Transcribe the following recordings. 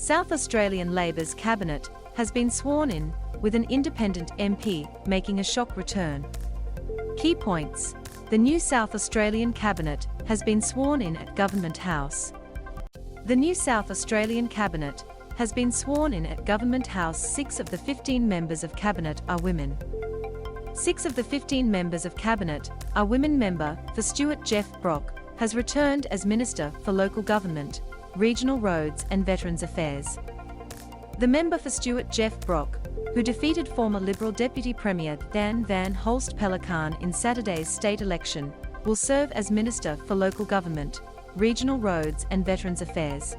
South Australian Labor's cabinet has been sworn in, with an independent MP making a shock return. Key points. The new South Australian cabinet has been sworn in at Government House. The new South Australian cabinet has been sworn in at Government House. 6 of the 15 members of cabinet are women. 6 of the 15 members of cabinet are women. Member for Stuart Geoff Brock has returned as Minister for Local Government, Regional Roads and Veterans Affairs. The member for Stuart Geoff Brock, who defeated former Liberal Deputy Premier Dan van Holst Pellekaan in Saturday's state election, will serve as Minister for Local Government, Regional Roads and Veterans Affairs.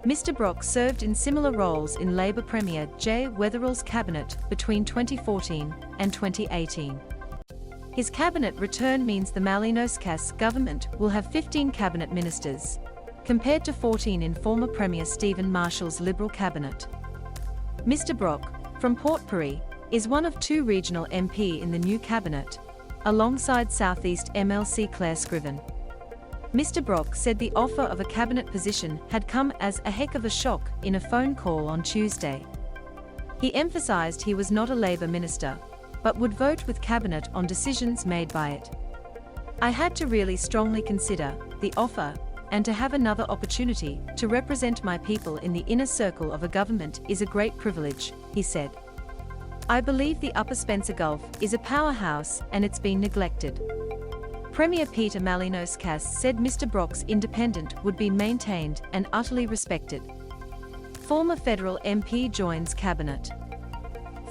Mr. Brock served in similar roles in Labor Premier J. Weatherall's cabinet between 2014 and 2018. His cabinet return means the Malinauskas government will have 15 cabinet ministers, compared to 14 in former Premier Stephen Marshall's Liberal cabinet. Mr. Brock, from Port Pirie, is one of 2 regional MP in the new cabinet, alongside South East MLC Claire Scriven. Mr. Brock said the offer of a cabinet position had come as a heck of a shock in a phone call on Tuesday. He emphasised he was not a Labor minister, but would vote with cabinet on decisions made by it. I had to really strongly consider the offer, and to have another opportunity to represent my people in the inner circle of a government is a great privilege, he said. I believe the Upper Spencer Gulf is a powerhouse and it's been neglected. Premier Peter Malinauskas said Mr. Brock's independence would be maintained and utterly respected. Former federal MP joins cabinet.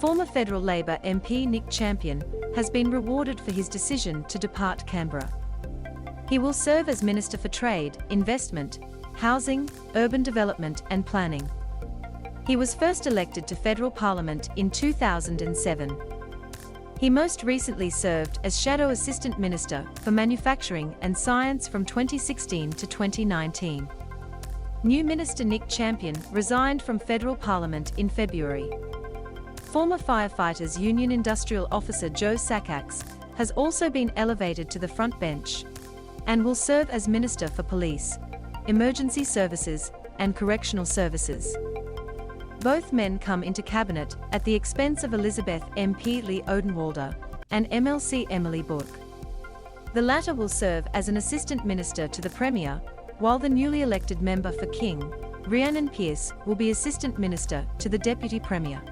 Former federal Labor MP Nick Champion has been rewarded for his decision to depart Canberra. He will serve as Minister for Trade, Investment, Housing, Urban Development and Planning. He was first elected to federal parliament in 2007. He most recently served as Shadow Assistant Minister for Manufacturing and Science from 2016 to 2019. New Minister Nick Champion resigned from federal parliament in February. Former Firefighters Union Industrial Officer Joe Sakax has also been elevated to the front bench and will serve as Minister for Police, Emergency Services and Correctional Services. Both men come into cabinet at the expense of Elizabeth MP Lee Odenwalder and MLC Emily Bourke. The latter will serve as an Assistant Minister to the Premier, while the newly elected member for King, Rhiannon Pearce, will be Assistant Minister to the Deputy Premier.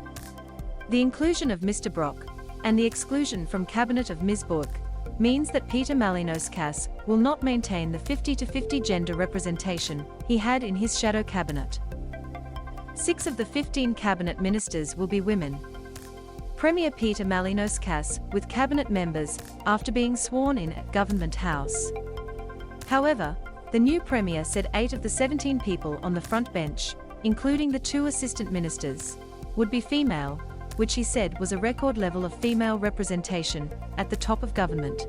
The inclusion of Mr. Brock and the exclusion from cabinet of Ms. Bourke means that Peter Malinauskas will not maintain the 50-50 gender representation he had in his shadow cabinet. 6 of the 15 cabinet ministers will be women. Premier Peter Malinauskas with cabinet members after being sworn in at Government House. However, the new Premier said 8 of the 17 people on the front bench, including the 2 assistant ministers, would be female, which he said was a record level of female representation at the top of government.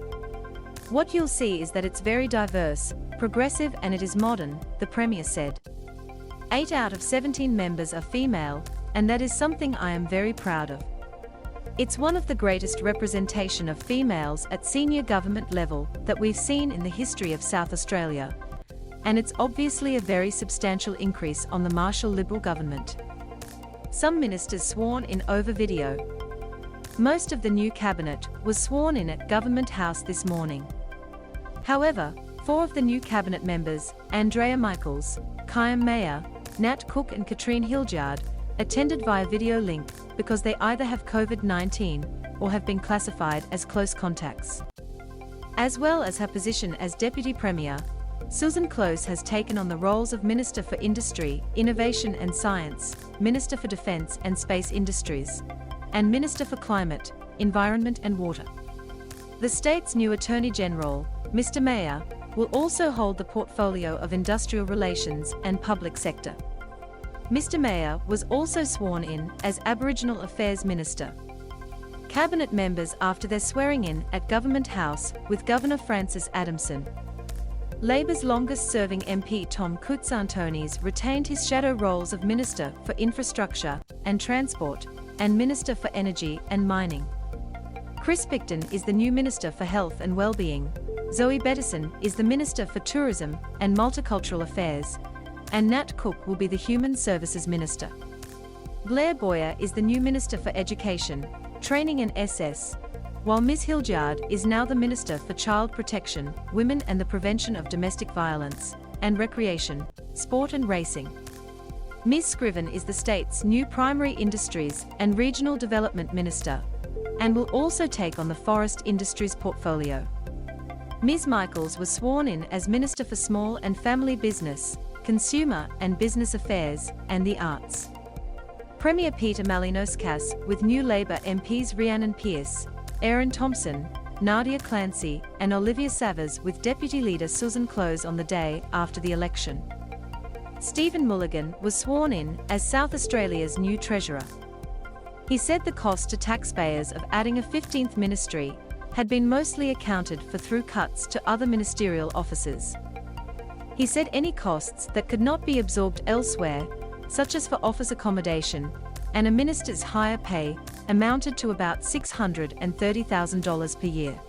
What you'll see is that it's very diverse, progressive and it is modern, the Premier said. 8 out of 17 members are female, and that is something I am very proud of. It's one of the greatest representation of females at senior government level that we've seen in the history of South Australia, and it's obviously a very substantial increase on the Marshall Liberal government. Some ministers sworn in over video. Most of the new cabinet was sworn in at Government House this morning. However, 4 of the new cabinet members, Andrea Michaels, Kyam Mayer, Nat Cook and Katrine Hildyard, attended via video link because they either have COVID-19 or have been classified as close contacts. As well as her position as Deputy Premier, Susan Close has taken on the roles of Minister for Industry, Innovation and Science, Minister for Defence and Space Industries, and Minister for Climate, Environment and Water. The state's new Attorney General, Mr. Mayer, will also hold the portfolio of Industrial Relations and Public Sector. Mr. Mayer was also sworn in as Aboriginal Affairs Minister. Cabinet members after their swearing in at Government House with Governor Francis Adamson. Labor's longest-serving MP Tom Koutsantonis retained his shadow roles of Minister for Infrastructure and Transport and Minister for Energy and Mining. Chris Picton is the new Minister for Health and Wellbeing, Zoe Bettison is the Minister for Tourism and Multicultural Affairs, and Nat Cook will be the Human Services Minister. Blair Boyer is the new Minister for Education, Training and SS, while Ms Hildyard is now the Minister for Child Protection, Women and the Prevention of Domestic Violence, and Recreation, Sport and Racing. Ms Scriven is the state's new Primary Industries and Regional Development Minister, and will also take on the forest industries portfolio. Ms Michaels was sworn in as Minister for Small and Family Business, Consumer and Business Affairs, and the Arts. Premier Peter Malinauskas, with new Labour MPs Rhiannon Pearce, Aaron Thompson, Nadia Clancy, and Olivia Savers with Deputy Leader Susan Close on the day after the election. Stephen Mulligan was sworn in as South Australia's new Treasurer. He said the cost to taxpayers of adding a 15th ministry had been mostly accounted for through cuts to other ministerial offices. He said any costs that could not be absorbed elsewhere, such as for office accommodation and a minister's higher pay, amounted to about $630,000 per year.